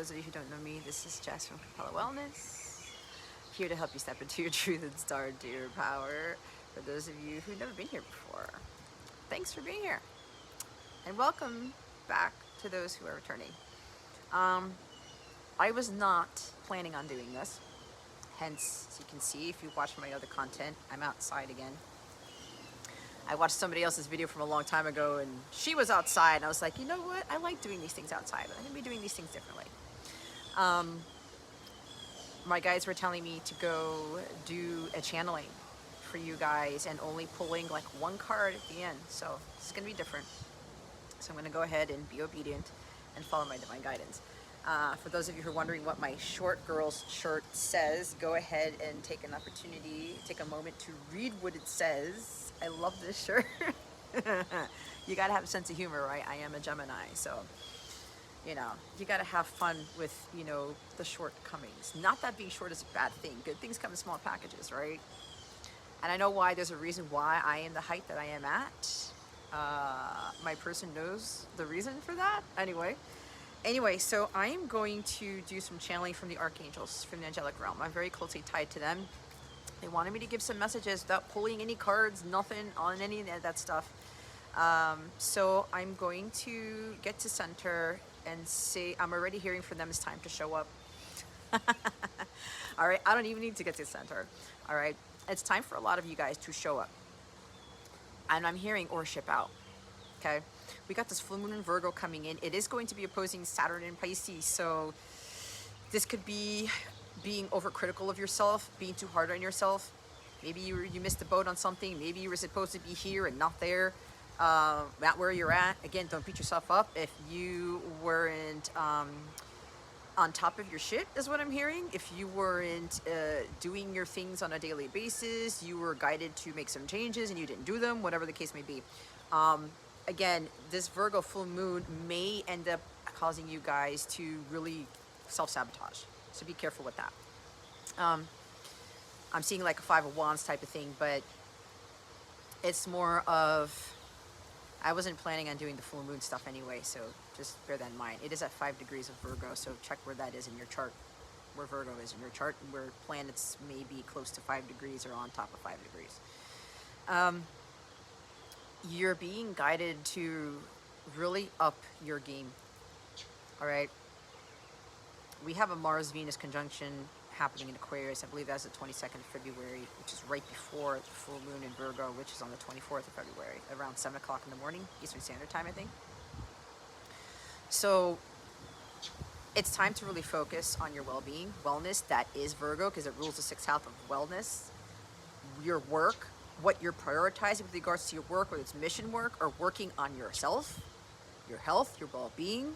those of you who don't know me, this is Jess from Capella Wellness, here to help you step into your truth and start into your power. For those of you who've never been here before, thanks for being here. And welcome back to those who are returning. I was not planning on doing this. Hence, as you can see, if you watch my other content, I'm outside again. I watched somebody else's video from a long time ago and she was outside and I was like, you know what? I like doing these things outside, but I'm gonna be doing these things differently. My guides were telling me to go do a channeling for you guys and only pulling like one card at the end. So this is gonna be different. So I'm gonna go ahead and be obedient and follow my divine guidance. For those of you who are wondering what my short girls shirt says, go ahead and take an opportunity, take a moment to read what it says. I love this shirt. You gotta have a sense of humor, right? I am a Gemini, so, you know, you gotta have fun with, you know, the shortcomings. Not that being short is a bad thing. Good things come in small packages, right? And I know why. There's a reason why I am the height that I am at. My person knows the reason for that. Anyway, so I am going to do some channeling from the archangels, from the angelic realm. I'm very closely tied to them. They wanted me to give some messages without pulling any cards, nothing on any of that stuff. So I'm going to get to center and say, I'm already hearing from them it's time to show up. All right, I don't even need to get to center. All right, it's time for a lot of you guys to show up. And I'm hearing or ship out. Okay, we got this full moon in Virgo coming in. It is going to be opposing Saturn in Pisces, so this could be being overcritical of yourself, being too hard on yourself. Maybe you missed the boat on something. Maybe you were supposed to be here and not there, not where you're at. Again, don't beat yourself up if you weren't on top of your shit, is what I'm hearing. If you weren't doing your things on a daily basis, you were guided to make some changes and you didn't do them, whatever the case may be. Again, this Virgo full moon may end up causing you guys to really self-sabotage. So be careful with that. I'm seeing like a 5 of Wands type of thing, but it's more of, I wasn't planning on doing the full moon stuff anyway, so just bear that in mind. It is at 5 degrees of Virgo, so check where that is in your chart, where Virgo is in your chart, where planets may be close to 5 degrees or on top of 5 degrees. You're being guided to really up your game, all right? We have a Mars-Venus conjunction happening in Aquarius. I believe that's the 22nd of February, which is right before the full moon in Virgo, which is on the 24th of February, around 7 o'clock in the morning, Eastern Standard Time, I think. So it's time to really focus on your well-being, wellness. That is Virgo, because it rules the 6th house of wellness. Your work, what you're prioritizing with regards to your work, whether it's mission work or working on yourself, your health, your well-being,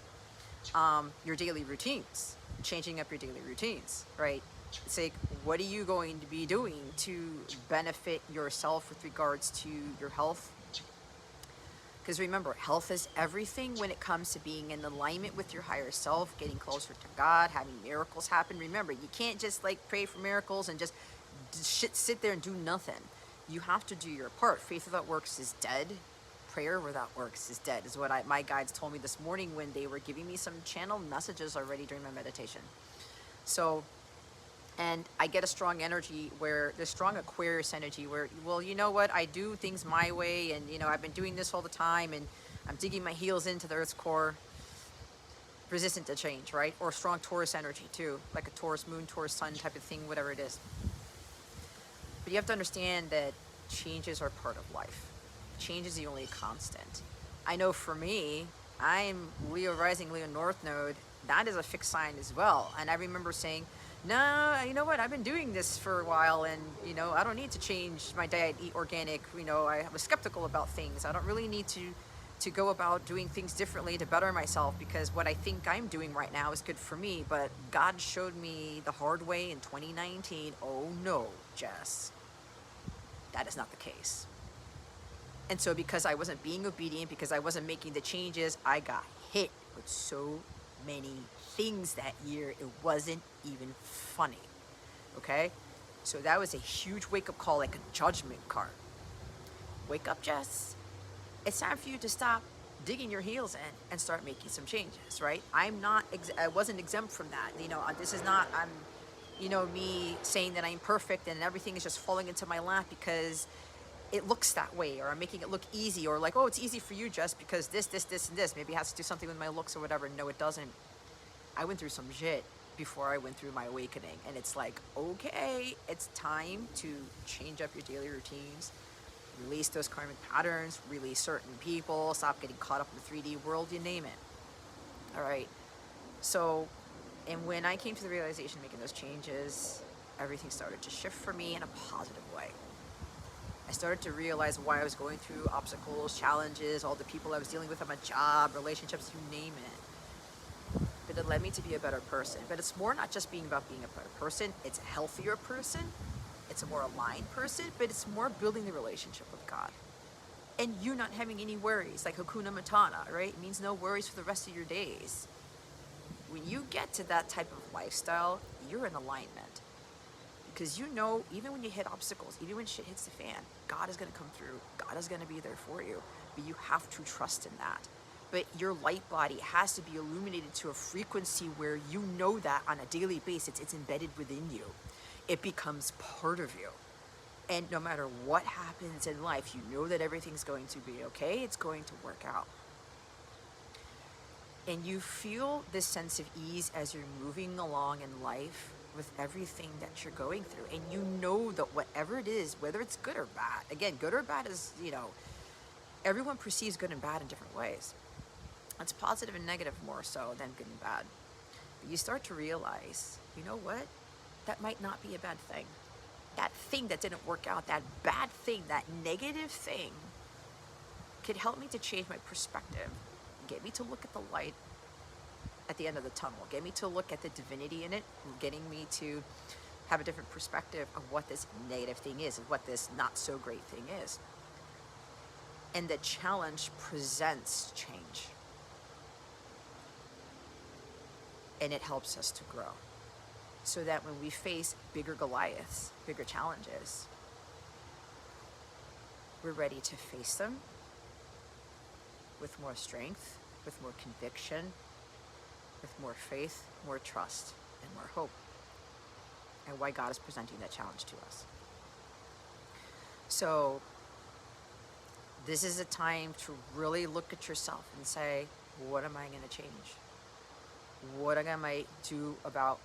your daily routines, changing up your daily routines, right? It's like, what are you going to be doing to benefit yourself with regards to your health? Because remember, health is everything when it comes to being in alignment with your higher self, getting closer to God, having miracles happen. Remember, you can't just like pray for miracles and just sit there and do nothing. You have to do your part. Faith without works is dead. Prayer without works is dead, is what my guides told me this morning when they were giving me some channeled messages already during my meditation. So, and I get a strong energy where, the strong Aquarius energy where, well, you know what, I do things my way, and you know, I've been doing this all the time, and I'm digging my heels into the Earth's core, resistant to change, right? Or strong Taurus energy too, like a Taurus moon, Taurus sun type of thing, whatever it is. But you have to understand that changes are part of life. Change is the only constant. I know for me, I'm Leo rising, Leo north node. That is a fixed sign as well. And I remember saying, no, you know what? I've been doing this for a while, and you know, I don't need to change my diet, eat organic. You know, I was skeptical about things. I don't really need to go about doing things differently to better myself, because what I think I'm doing right now is good for me. But God showed me the hard way in 2019. Oh no, Jess, that is not the case. And so because I wasn't being obedient, because I wasn't making the changes, I got hit with so many things that year. It wasn't even funny, okay? So that was a huge wake-up call, like a judgment card. Wake up, Jess. It's time for you to stop digging your heels in and start making some changes, right? I wasn't exempt from that. This is not, me saying that I'm perfect and everything is just falling into my lap because it looks that way, or I'm making it look easy, or like, oh, it's easy for you just because this, and this. Maybe it has to do something with my looks or whatever. No, it doesn't. I went through some shit before I went through my awakening, and it's like, okay, it's time to change up your daily routines, release those karmic patterns, release certain people, stop getting caught up in the 3D world, you name it. All right. So, and when I came to the realization making those changes, everything started to shift for me in a positive way. I started to realize why I was going through obstacles, challenges, all the people I was dealing with at my job, relationships, you name it. But it led me to be a better person. But it's more not just about being a better person, it's a healthier person, it's a more aligned person, but it's more building the relationship with God. And you not having any worries, like Hakuna Matata, right? It means no worries for the rest of your days. When you get to that type of lifestyle, you're in alignment. Because even when you hit obstacles, even when shit hits the fan, God is going to come through. God is going to be there for you. But you have to trust in that. But your light body has to be illuminated to a frequency where you know that on a daily basis, it's embedded within you. It becomes part of you. And no matter what happens in life, you know that everything's going to be okay. It's going to work out. And you feel this sense of ease as you're moving along in life with everything that you're going through. And you know that whatever it is, whether it's good or bad, again, good or bad is, everyone perceives good and bad in different ways. It's positive and negative more so than good and bad. But you start to realize, you know what? That might not be a bad thing. That thing that didn't work out, that bad thing, that negative thing could help me to change my perspective, get me to look at the light at the end of the tunnel, get me to look at the divinity in it, getting me to have a different perspective of what this negative thing is and what this not so great thing is. And the challenge presents change. And it helps us to grow. So that when we face bigger Goliaths, bigger challenges, we're ready to face them with more strength, with more conviction, with more faith, more trust, and more hope. And why God is presenting that challenge to us. So this is a time to really look at yourself and say, what am I going to change? What am I going to do about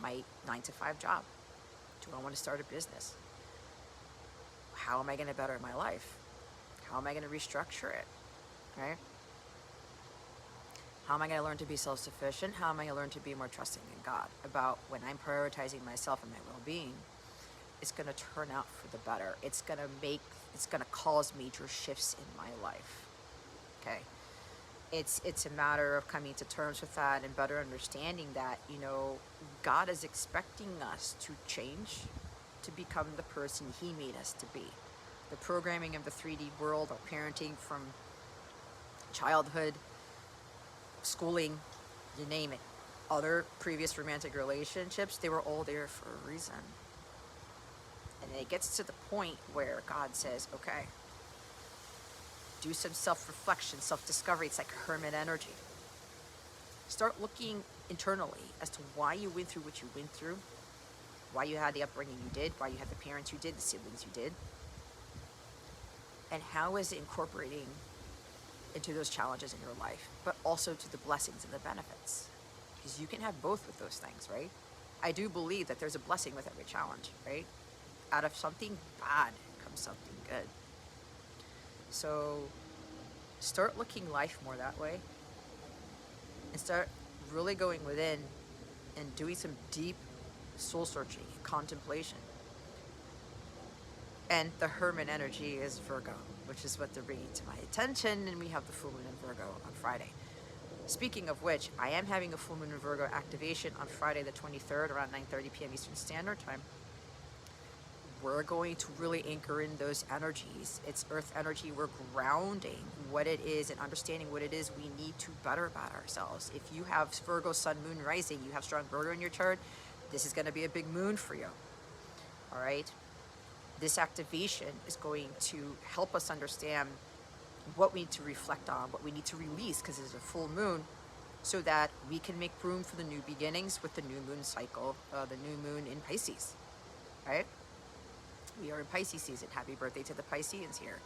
my 9-to-5 job? Do I want to start a business? How am I going to better my life? How am I going to restructure it? Right? How am I going to learn to be self-sufficient? How am I going to learn to be more trusting in God? About when I'm prioritizing myself and my well-being, it's going to turn out for the better. It's going to cause major shifts in my life. Okay? It's a matter of coming to terms with that and better understanding that, God is expecting us to change to become the person He made us to be. The programming of the 3D world, our parenting from childhood, schooling, you name it, other previous romantic relationships, they were all there for a reason. And it gets to the point where God says, okay, do some self-reflection, self-discovery. It's like hermit energy. Start looking internally as to why you went through what you went through, why you had the upbringing you did, why you had the parents you did, the siblings you did, and how is it incorporating into those challenges in your life, but also to the blessings and the benefits. Because you can have both with those things, right? I do believe that there's a blessing with every challenge, right? Out of something bad comes something good. So start looking life more that way and start really going within and doing some deep soul searching, contemplation. And the hermit energy is Virgo, which is what they're bringing to my attention, and we have the full moon in Virgo on Friday. Speaking of which, I am having a full moon in Virgo activation on Friday the 23rd around 9:30 p.m. Eastern Standard Time. We're going to really anchor in those energies. It's earth energy. We're grounding what it is and understanding what it is we need to better about ourselves. If you have Virgo sun, moon, rising, you have strong Virgo in your chart, this is going to be a big moon for you. All right? This activation is going to help us understand what we need to reflect on, what we need to release, because it's a full moon, so that we can make room for the new beginnings with the new moon cycle, the new moon in Pisces, right? We are in Pisces season. Happy birthday to the Pisceans here.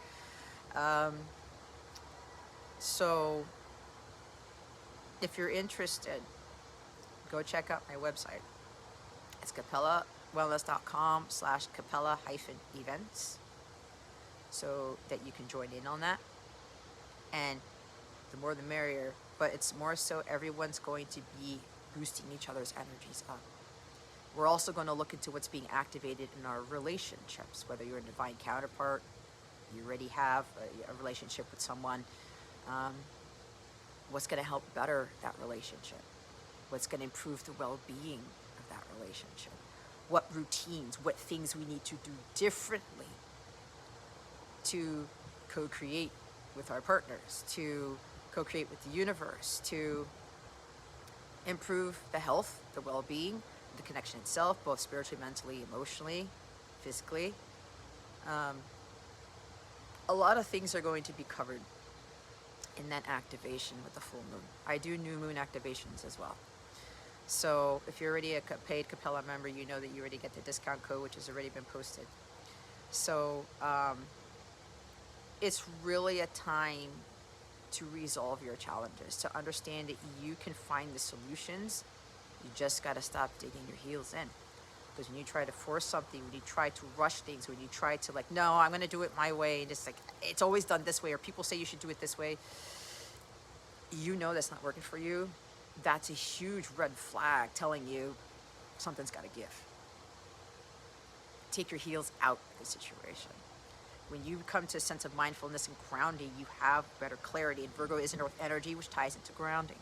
So if you're interested, go check out my website. It's capellawellness.com/capella-events, so that you can join in on that. And the more the merrier, but it's more so everyone's going to be boosting each other's energies up. We're also going to look into what's being activated in our relationships, whether you're a divine counterpart, you already have a relationship with someone, what's going to help better that relationship, what's going to improve the well-being of that relationship, what routines, what things we need to do differently to co-create with our partners, to co-create with the universe, to improve the health, the well-being, the connection itself, both spiritually, mentally, emotionally, physically. A lot of things are going to be covered in that activation with the full moon. I do new moon activations as well. So if you're already a paid Capella member, you know that you already get the discount code, which has already been posted. So it's really a time to resolve your challenges, to understand that you can find the solutions. You just got to stop digging your heels in. Because when you try to force something, when you try to rush things, when you try to like, no, I'm going to do it my way, and just like, it's always done this way, or people say you should do it this way, you know that's not working for you. That's a huge red flag telling you something's got to give. Take your heels out of the situation. When you come to a sense of mindfulness and grounding, you have better clarity. And Virgo is an earth energy, which ties into grounding,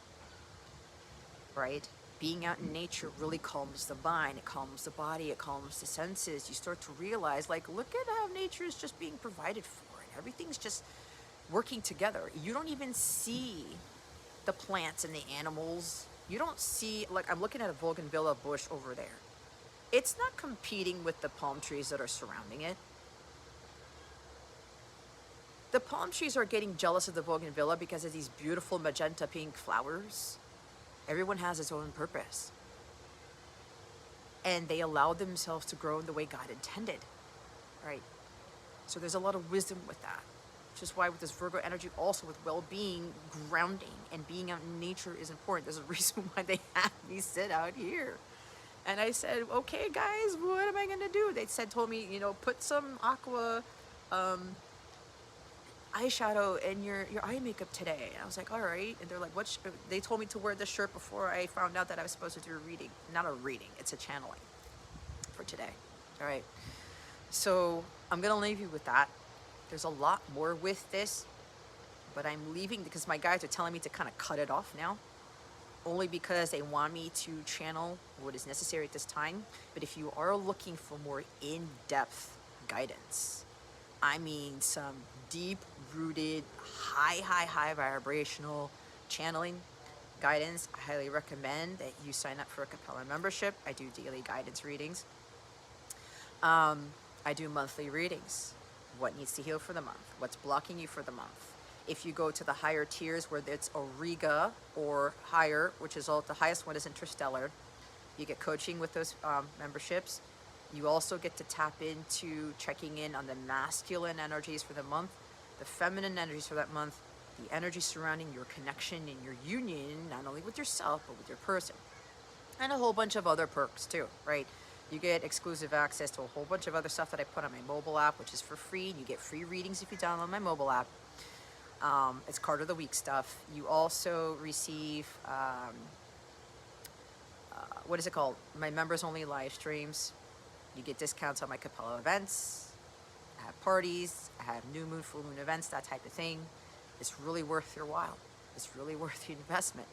right? Being out in nature really calms the mind, it calms the body, it calms the senses. You start to realize, like, look at how nature is just being provided for, and everything's just working together. You don't even see the plants and the animals. You don't see, like, I'm looking at a bougainvillea bush over there. It's not competing with the palm trees that are surrounding it. The palm trees are getting jealous of the bougainvillea because of these beautiful magenta pink flowers. Everyone has its own purpose. And they allow themselves to grow in the way God intended, right? So there's a lot of wisdom with that. Which is why with this Virgo energy, also with well-being, grounding, and being out in nature is important. There's a reason why they had me sit out here. And I said, okay, guys, what am I going to do? They told me, you know, put some aqua eyeshadow and your eye makeup today. And I was like, all right. And they're like, they told me to wear this shirt before I found out that I was supposed to do a reading. Not a reading, it's a channeling for today. All right. So I'm going to leave you with that. There's a lot more with this, but I'm leaving because my guides are telling me to kind of cut it off now, only because they want me to channel what is necessary at this time. But if you are looking for more in-depth guidance, I mean some deep-rooted, high vibrational channeling guidance, I highly recommend that you sign up for a Capella membership. I do daily guidance readings. I do monthly readings. What needs to heal for the month? What's blocking you for the month? If you go to the higher tiers where it's Origa or higher, which is the highest one is Interstellar, you get coaching with those memberships. You also get to tap into checking in on the masculine energies for the month, the feminine energies for that month, the energy surrounding your connection and your union, not only with yourself, but with your person. And a whole bunch of other perks too, right? You get exclusive access to a whole bunch of other stuff that I put on my mobile app, which is for free. And you get free readings if you download my mobile app. It's card of the week stuff. You also receive, what is it called? My members only live streams. You get discounts on my Capella events. I have parties. I have new moon, full moon events, that type of thing. It's really worth your while. It's really worth the investment.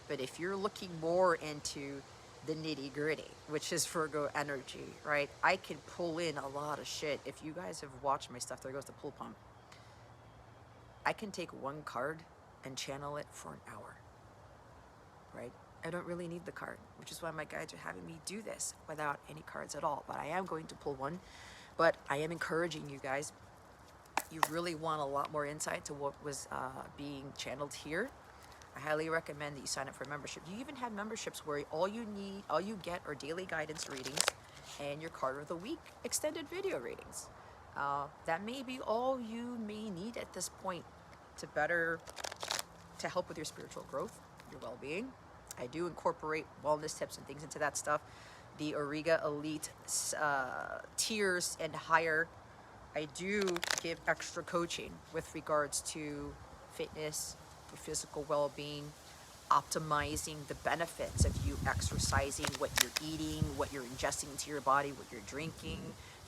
But if you're looking more into the nitty gritty, which is Virgo energy, right? I can pull in a lot of shit. If you guys have watched my stuff, there goes the pool pump. I can take one card and channel it for an hour, right? I don't really need the card, which is why my guides are having me do this without any cards at all. But I am going to pull one. But I am encouraging you guys, you really want a lot more insight to what was being channeled here, I highly recommend that you sign up for a membership. You even have memberships where all you get are daily guidance readings and your card of the week extended video readings. That may be all you may need at this point to help with your spiritual growth, your well-being. I do incorporate wellness tips and things into that stuff. The Auriga Elite tiers and higher, I do give extra coaching with regards to fitness, your physical well-being, optimizing the benefits of you exercising, what you're eating, what you're ingesting into your body, what you're drinking.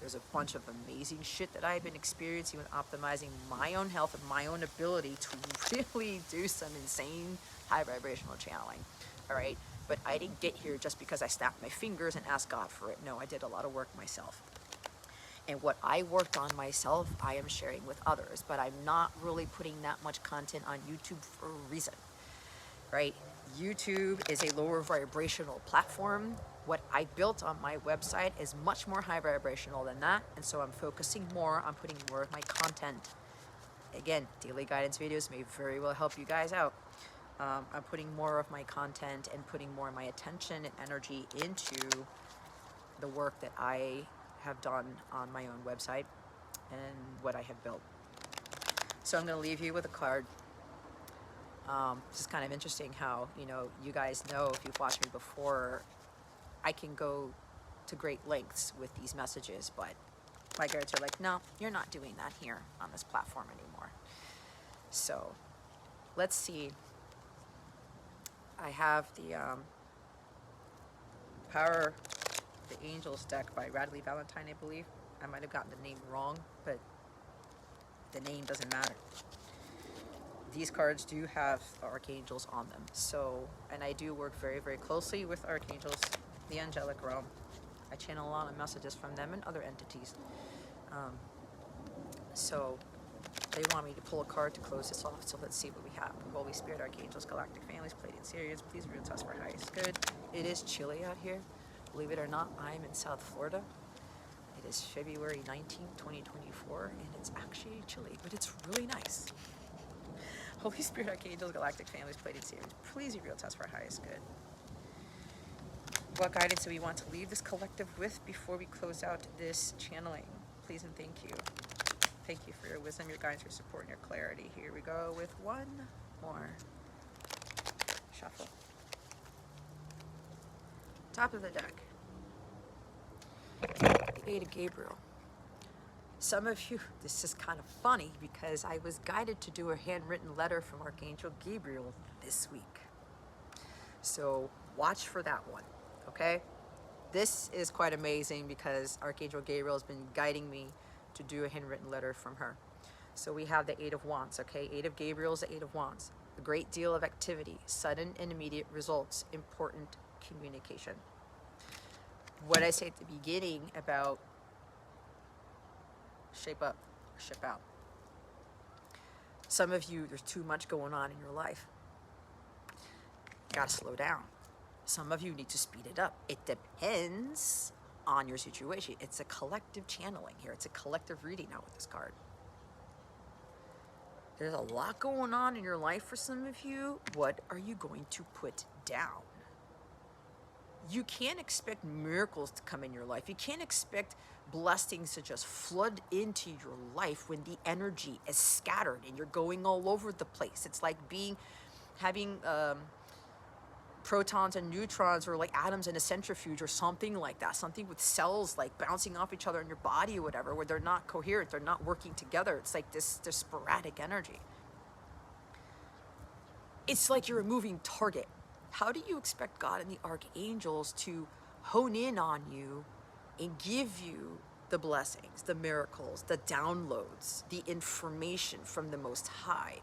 There's a bunch of amazing shit that I've been experiencing with optimizing my own health and my own ability to really do some insane high vibrational channeling. All right, but I didn't get here just because I snapped my fingers and asked God for it. No, I did a lot of work myself. And what I worked on myself, I am sharing with others, but I'm not really putting that much content on YouTube for a reason, right? YouTube is a lower vibrational platform. What I built on my website is much more high vibrational than that, and so I'm focusing more on putting more of my content. Again, daily guidance videos may very well help you guys out. I'm putting more of my content and putting more of my attention and energy into the work that I have done on my own website and what I have built. So I'm going to leave you with a card. This is kind of interesting how, you guys know, if you've watched me before, I can go to great lengths with these messages, but my guides are like, no, you're not doing that here on this platform anymore. So let's see. I have the Power the Angels deck by Radley Valentine, I believe. I might have gotten the name wrong, but the name doesn't matter. These cards do have archangels on them. So, and I do work very, very closely with archangels, the angelic realm. I channel a lot of messages from them and other entities. So they want me to pull a card to close this off. So let's see what we have. Holy Spirit, archangels, galactic families, Pleiadian Sirians, please reveal to us for highest good. It is chilly out here. Believe it or not, I'm in South Florida. It is February 19th, 2024, and it's actually chilly, but it's really nice. Holy Spirit, archangels, galactic families, Pleiadian Sirians, please reveal to us for highest good. What guidance do we want to leave this collective with before we close out this channeling? Please and thank you. Thank you for your wisdom, your guidance, your support, and your clarity. Here we go with one more shuffle. Top of the deck. The Eight of Gabriel. Some of you, this is kind of funny because I was guided to do a handwritten letter from Archangel Gabriel this week. So watch for that one, okay? This is quite amazing because Archangel Gabriel has been guiding me to do a handwritten letter from her. So we have the Eight of Wands, okay? Eight of Gabriel is the Eight of Wands. A great deal of activity, sudden and immediate results, important communication. What I say at the beginning about shape up, ship out. Some of you, there's too much going on in your life. You gotta slow down. Some of you need to speed it up. It depends on your situation. It's a collective channeling here. It's a collective reading now with this card. There's a lot going on in your life for some of you. What are you going to put down? You can't expect miracles to come in your life. You can't expect blessings to just flood into your life when the energy is scattered and you're going all over the place. It's like having protons and neutrons, or like atoms in a centrifuge or something like that. Something with cells like bouncing off each other in your body or whatever, where they're not coherent, they're not working together. It's like this sporadic energy. It's like you're a moving target. How do you expect God and the archangels to hone in on you and give you the blessings, the miracles, the downloads, the information from the Most High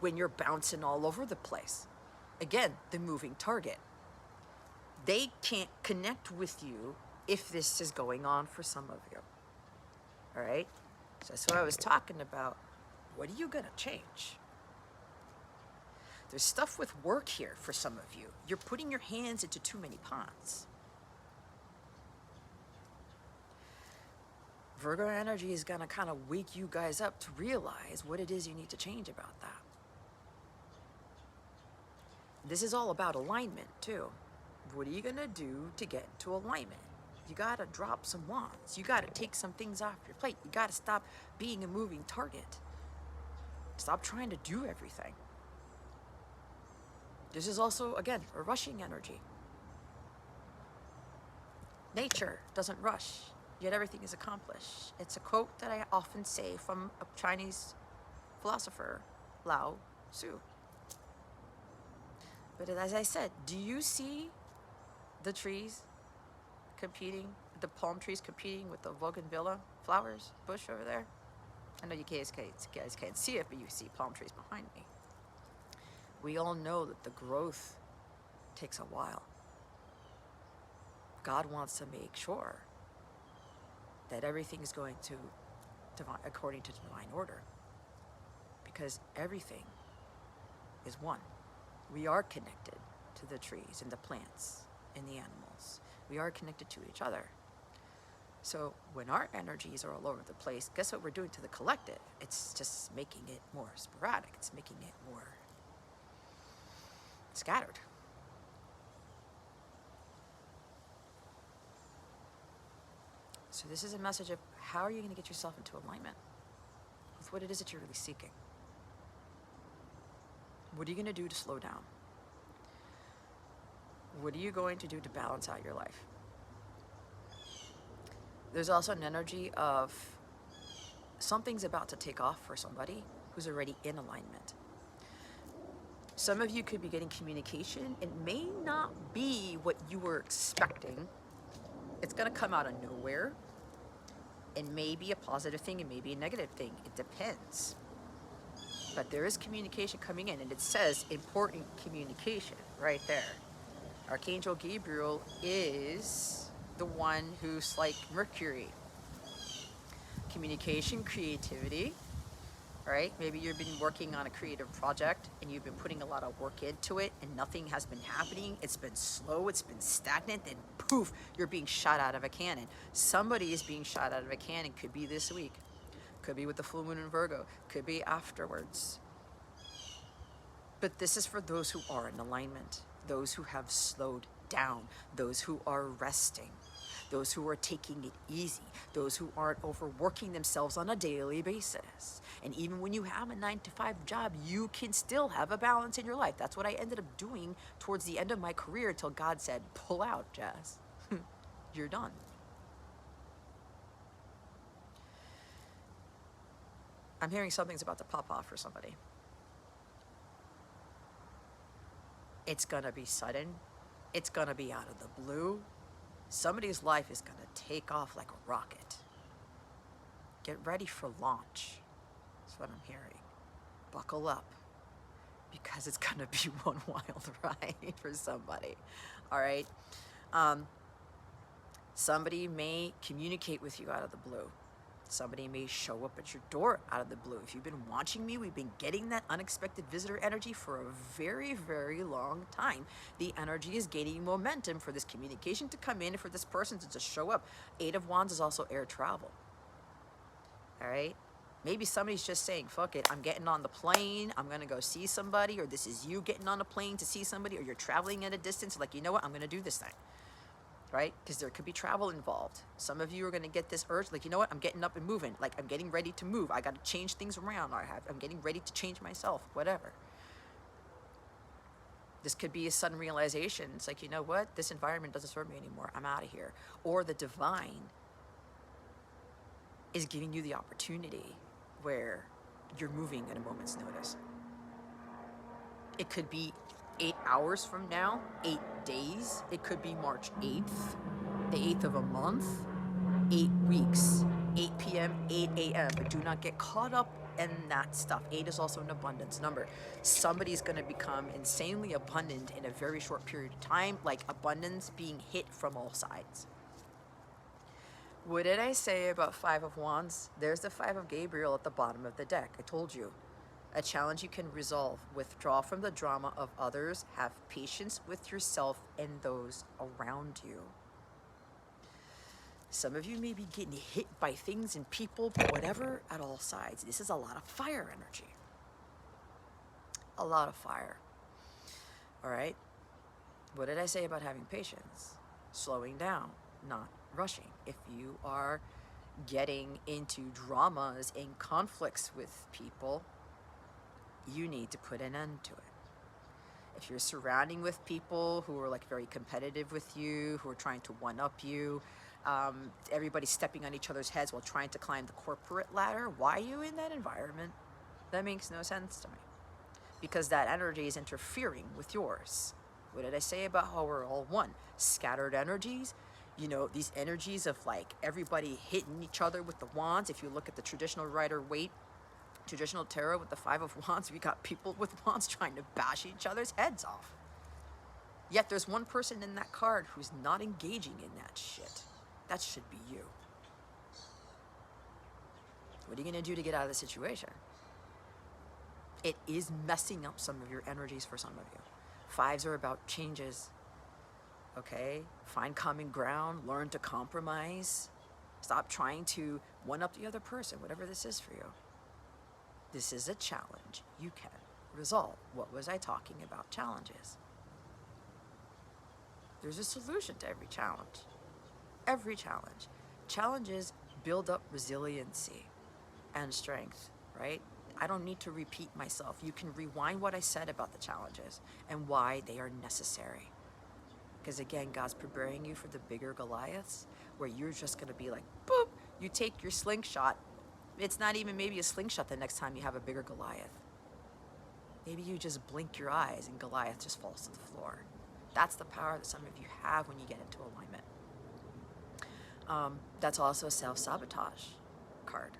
when you're bouncing all over the place? Again, the moving target. They can't connect with you if this is going on for some of you. All right? So that's what I was talking about. What are you going to change? There's stuff with work here for some of you. You're putting your hands into too many pots. Virgo energy is going to kind of wake you guys up to realize what it is you need to change about that. This is all about alignment too. What are you going to do to get into alignment? You got to drop some wands. You got to take some things off your plate. You got to stop being a moving target. Stop trying to do everything. This is also, again, a rushing energy. Nature doesn't rush, yet everything is accomplished. It's a quote that I often say from a Chinese philosopher, Lao Tzu. But as I said, do you see the trees competing, the palm trees competing with the bougainvillea flowers bush over there? I know you guys can't see it, but you see palm trees behind me. We all know that the growth takes a while. God wants to make sure that everything is going to according to divine order, because everything is one. We are connected to the trees and the plants and the animals. We are connected to each other. So when our energies are all over the place, guess what we're doing to the collective? It's just making it more sporadic. It's making it more scattered. So this is a message of how are you going to get yourself into alignment with what it is that you're really seeking? What are you going to do to slow down? What are you going to do to balance out your life? There's also an energy of something's about to take off for somebody who's already in alignment. Some of you could be getting communication. It may not be what you were expecting. It's going to come out of nowhere. It may be a positive thing, it may be a negative thing. It depends. But there is communication coming in, and it says important communication right there. Archangel Gabriel is the one who's like Mercury. Communication, creativity, right? Maybe you've been working on a creative project and you've been putting a lot of work into it and nothing has been happening. It's been slow, it's been stagnant, then poof, you're being shot out of a cannon. Somebody is being shot out of a cannon. Could be this week. Could be with the full moon in Virgo. Could be afterwards. But this is for those who are in alignment, those who have slowed down, those who are resting, those who are taking it easy, those who aren't overworking themselves on a daily basis. And even when you have a 9-to-5 job, you can still have a balance in your life. That's what I ended up doing towards the end of my career until God said, pull out, Jazz. You're done. I'm hearing something's about to pop off for somebody. It's gonna be sudden. It's gonna be out of the blue. Somebody's life is gonna take off like a rocket. Get ready for launch. That's what I'm hearing. Buckle up, because it's gonna be one wild ride for somebody. All right. Somebody may communicate with you out of the blue. Somebody may show up at your door out of the blue. If you've been watching me, we've been getting that unexpected visitor energy for a very, very long time. The energy is gaining momentum for this communication to come in, for this person to just show up. 8 of Wands is also air travel. All right? Maybe somebody's just saying, fuck it, I'm getting on the plane, I'm gonna go see somebody, or this is you getting on a plane to see somebody, or you're traveling at a distance, like, you know what, I'm gonna do this thing. Right? Because there could be travel involved. Some of you are going to get this urge, like, you know what, I'm getting up and moving. Like, I'm getting ready to move. I got to change things around. I'm getting ready to change myself, whatever. This could be a sudden realization. It's like, you know what, this environment doesn't serve me anymore. I'm out of here. Or the divine is giving you the opportunity where you're moving at a moment's notice. It could be 8 hours from now, 8 days. It could be March 8th, the 8th of a month, 8 weeks, 8 p.m., 8 a.m. But do not get caught up in that stuff. 8 is also an abundance number. Somebody's going to become insanely abundant in a very short period of time, like abundance being hit from all sides. What did I say about 5 of Wands? There's the 5 of Gabriel at the bottom of the deck. I told you. A challenge you can resolve. Withdraw from the drama of others. Have patience with yourself and those around you. Some of you may be getting hit by things and people, but whatever, at all sides. This is a lot of fire energy. A lot of fire. All right? What did I say about having patience? Slowing down, not rushing. If you are getting into dramas and conflicts with people, you need to put an end to it. If you're surrounding with people who are like very competitive with you, who are trying to one-up you, everybody's stepping on each other's heads while trying to climb the corporate ladder, why are you in that environment? That makes no sense to me, because that energy is interfering with yours. What did I say about how we're all one? Scattered energies, you know, these energies of like everybody hitting each other with the wands. If you look at the traditional Rider-Waite, traditional tarot with the 5 of Wands, we got people with wands trying to bash each other's heads off. Yet there's one person in that card who's not engaging in that shit. That should be you. What are you going to do to get out of the situation? It is messing up some of your energies for some of you. 5s are about changes. Okay? Find common ground. Learn to compromise. Stop trying to one-up the other person, whatever this is for you. This is a challenge you can resolve. What was I talking about? Challenges. There's a solution to every challenge. Every challenge. Challenges build up resiliency and strength, right? I don't need to repeat myself. You can rewind what I said about the challenges and why they are necessary. Because again, God's preparing you for the bigger Goliaths, where you're just going to be like, boop, you take your slingshot. It's not even maybe a slingshot the next time you have a bigger Goliath. Maybe you just blink your eyes and Goliath just falls to the floor. That's the power that some of you have when you get into alignment. That's also a self-sabotage card.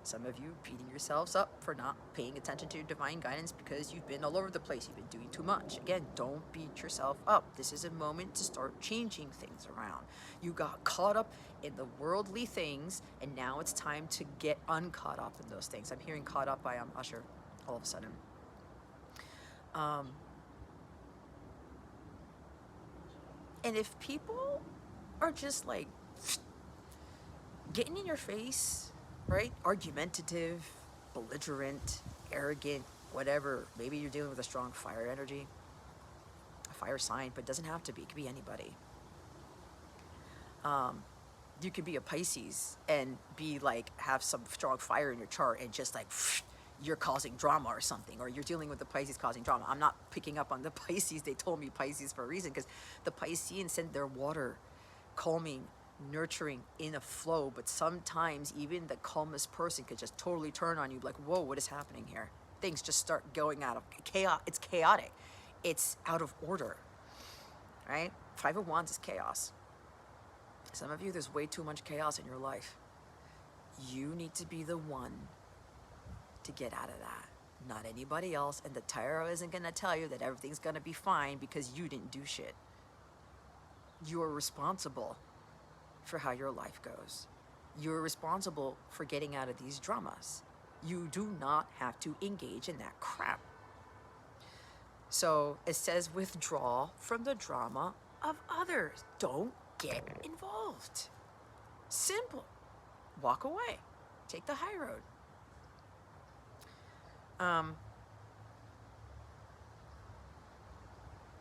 Some of you beating yourselves up for not paying attention to divine guidance because you've been all over the place. You've been doing too much. Again, don't beat yourself up. This is a moment to start changing things around. You got caught up in the worldly things, and now it's time to get uncaught up in those things. I'm hearing caught up by Usher all of a sudden. And if people are just like getting in your face, right? Argumentative, belligerent, arrogant, whatever. Maybe you're dealing with a strong fire energy, a fire sign, but it doesn't have to be. It could be anybody. You could be a Pisces and be like, have some strong fire in your chart and just like, you're causing drama or something, or you're dealing with the Pisces causing drama. I'm not picking up on the Pisces. They told me Pisces for a reason, because the Pisceans send their water, calming, nurturing, in a flow, but sometimes even the calmest person could just totally turn on you like, whoa, what is happening here? Things just start going out of chaos. It's chaotic. It's out of order, right? 5 of Wands is chaos. Some of you, there's way too much chaos in your life. You need to be the one to get out of that, not anybody else. And the tarot isn't going to tell you that everything's going to be fine because you didn't do shit. You are responsible for how your life goes. You're responsible for getting out of these dramas. You do not have to engage in that crap. So it says withdraw from the drama of others. Don't get involved. Simple. Walk away. Take the high road.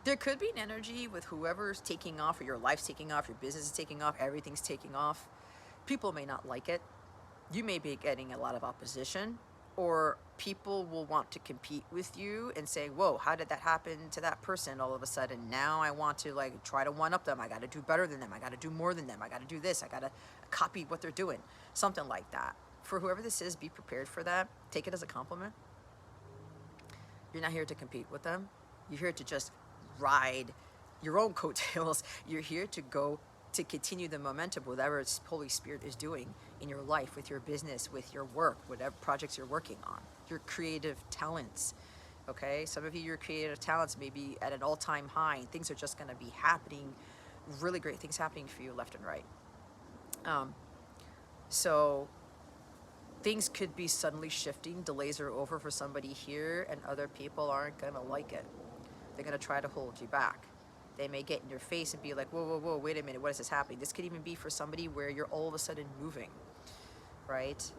There could be an energy with whoever's taking off, or your life's taking off, your business is taking off, everything's taking off. People may not like it. You may be getting a lot of opposition, or people will want to compete with you and say, whoa, how did that happen to that person all of a sudden? Now I want to like try to one up them. I got to do better than them. I got to do more than them. I got to do this. I got to copy what they're doing. Something like that. For whoever this is, be prepared for that. Take it as a compliment. You're not here to compete with them. You're here to just ride your own coattails. You're here to go to continue the momentum, whatever Holy Spirit is doing in your life, with your business, with your work, whatever projects you're working on, your creative talents. Okay, some of you, your creative talents may be at an all-time high, and things are just going to be happening, really great things happening for you left and right. So things could be suddenly shifting. Delays are over for somebody here, and other people aren't going to like it. They're going to try to hold you back. They may get in your face and be like, whoa, whoa, whoa, wait a minute, what is this happening? This could even be for somebody where you're all of a sudden moving, right?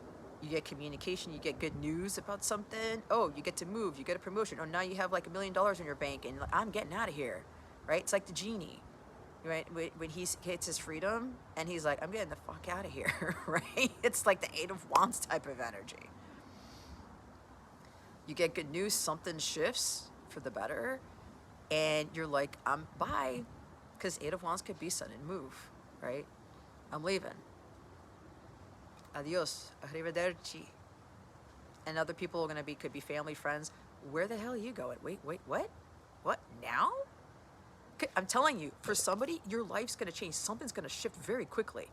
You get communication, you get good news about something. Oh, you get to move, you get a promotion. Oh, now you have like $1 million in your bank and like, I'm getting out of here, right? It's like the genie, right? When he hits his freedom and he's like, I'm getting the fuck out of here, right? It's like the Eight of Wands type of energy. You get good news, something shifts for the better, and you're like, I'm bye, because Eight of Wands could be sudden move, right? I'm leaving. Adios, arrivederci. And other people are gonna be, could be family, friends. Where the hell are you going? Wait, what? What now? I'm telling you, for somebody, your life's gonna change. Something's gonna shift very quickly.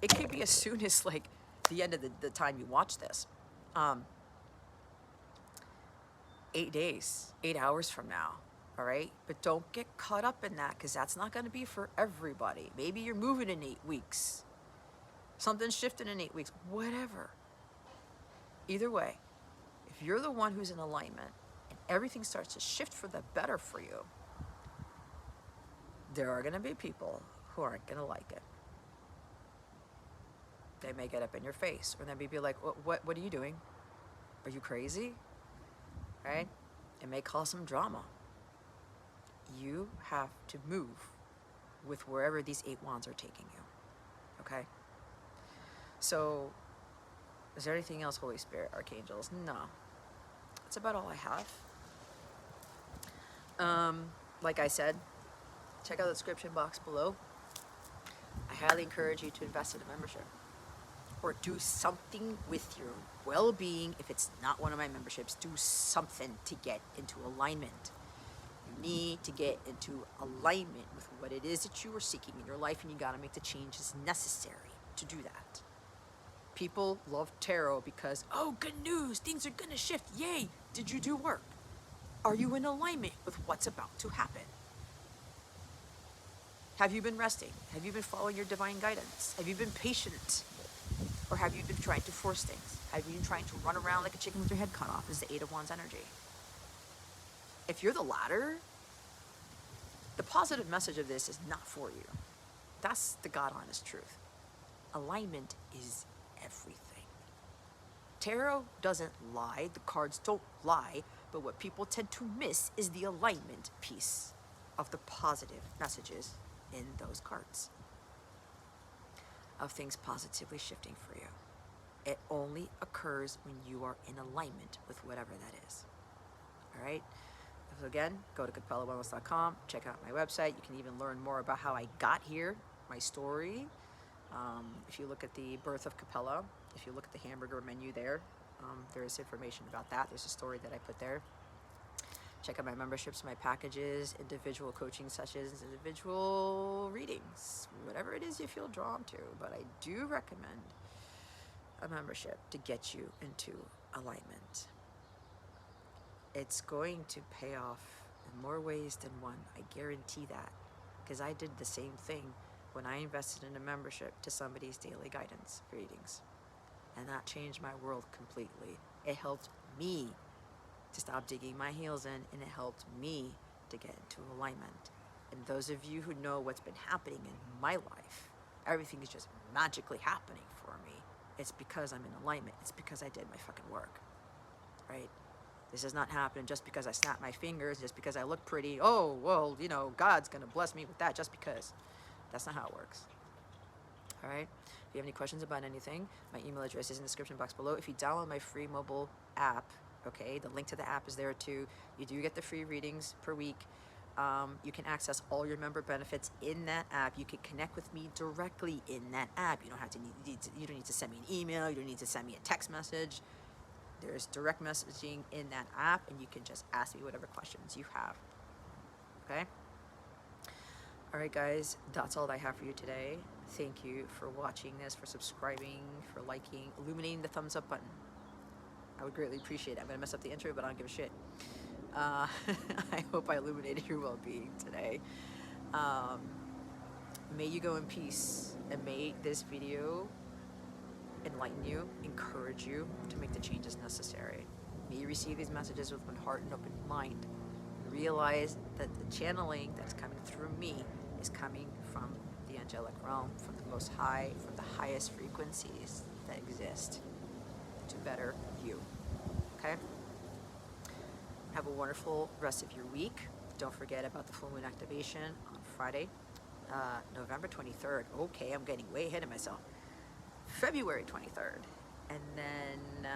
It could be as soon as like the end of the time you watch this. 8 days, 8 hours from now, all right? But don't get caught up in that, because that's not gonna be for everybody. Maybe you're moving in 8 weeks. Something's shifting in 8 weeks, whatever. Either way, if you're the one who's in alignment and everything starts to shift for the better for you, there are gonna be people who aren't gonna like it. They may get up in your face, or they may be like, what are you doing? Are you crazy? Right? It may cause some drama. You have to move with wherever these 8 wands are taking you. Okay? So, is there anything else, Holy Spirit, archangels? No. That's about all I have. Like I said, check out the description box below. I highly encourage you to invest in a membership, or do something with your well-being. If it's not one of my memberships, do something to get into alignment. You need to get into alignment with what it is that you are seeking in your life, and you got to make the changes necessary to do that. People love tarot because, oh, good news, things are going to shift. Yay! Did you do work? Are you in alignment with what's about to happen? Have you been resting? Have you been following your divine guidance? Have you been patient? Or have you been trying to force things? Have you been trying to run around like a chicken with your head cut off? This is the Eight of Wands energy. If you're the latter, the positive message of this is not for you. That's the God honest truth. Alignment is everything. Tarot doesn't lie, the cards don't lie, but what people tend to miss is the alignment piece of the positive messages in those cards, of things positively shifting for you. It only occurs when you are in alignment with whatever that is. All right? So again, go to capellawellness.com, check out my website. You can even learn more about how I got here, my story. If you look at the birth of Capella, if you look at the hamburger menu there, there is information about that. There's a story that I put there. Check out my memberships, my packages, individual coaching sessions, individual readings, whatever it is you feel drawn to. But I do recommend a membership to get you into alignment. It's going to pay off in more ways than one. I guarantee that, because I did the same thing when I invested in a membership to somebody's daily guidance readings. And that changed my world completely. It helped me to stop digging my heels in, and it helped me to get into alignment. And those of you who know what's been happening in my life, everything is just magically happening for me. It's because I'm in alignment. It's because I did my fucking work, right? This is not happening just because I snap my fingers, just because I look pretty. Oh, well, you know, God's gonna bless me with that just because. That's not how it works. All right? If you have any questions about anything, my email address is in the description box below. If you download my free mobile app, okay, the link to the app is there too. You do get the free readings per week. You can access all your member benefits in that app. You can connect with me directly in that app. You don't have to you don't need to send me an email. You don't need to send me a text message. There's direct messaging in that app, and you can just ask me whatever questions you have. Okay? All right, guys, that's all I have for you today. Thank you for watching this, for subscribing, for liking, illuminating the thumbs up button. I would greatly appreciate it. I'm going to mess up the intro, but I don't give a shit. I hope I illuminated your well-being today. May you go in peace, and may this video enlighten you, encourage you to make the changes necessary. May you receive these messages with one heart and open mind. realize that the channeling that's coming through me is coming from the angelic realm, from the most high, from the highest frequencies that exist to better you. Okay? Have a wonderful rest of your week. Don't forget about the full moon activation on Friday, November 23rd. Okay, I'm getting way ahead of myself. February 23rd. And then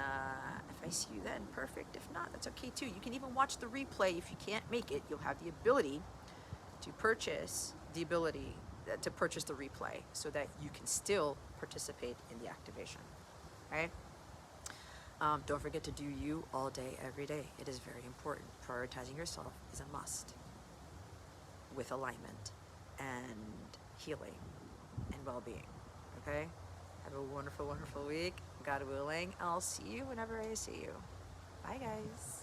if I see you then, perfect. If not, that's okay too. You can even watch the replay. If you can't make it, you'll have the ability to purchase the replay so that you can still participate in the activation. Okay? Don't forget to do you all day, every day. It is very important. Prioritizing yourself is a must, with alignment and healing and well-being. Okay? Have a wonderful, wonderful week. God willing, I'll see you whenever I see you. Bye, guys.